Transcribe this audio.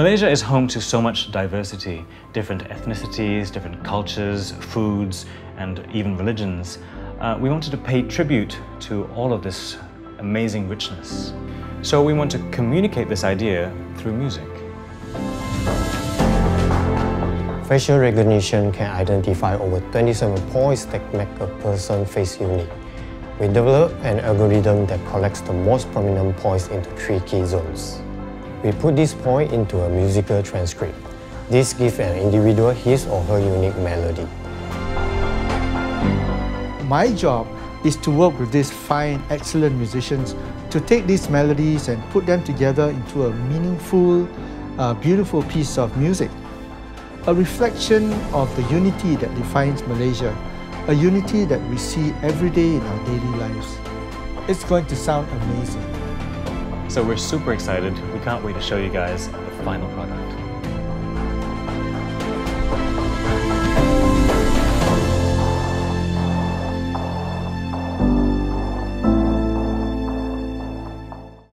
Malaysia is home to so much diversity, different ethnicities, different cultures, foods, and even religions. We wanted to pay tribute to all of this amazing richness. So we want to communicate this idea through music. Facial recognition can identify over 27 points that make a person's face unique. We developed an algorithm that collects the most prominent points into 3 key zones. We put this point into a musical transcript. This gives an individual his or her unique melody. My job is to work with these fine, excellent musicians to take these melodies and put them together into a meaningful, beautiful piece of music. A reflection of the unity that defines Malaysia, a unity that we see every day in our daily lives. It's going to sound amazing. So we're super excited. We can't wait to show you guys the final product.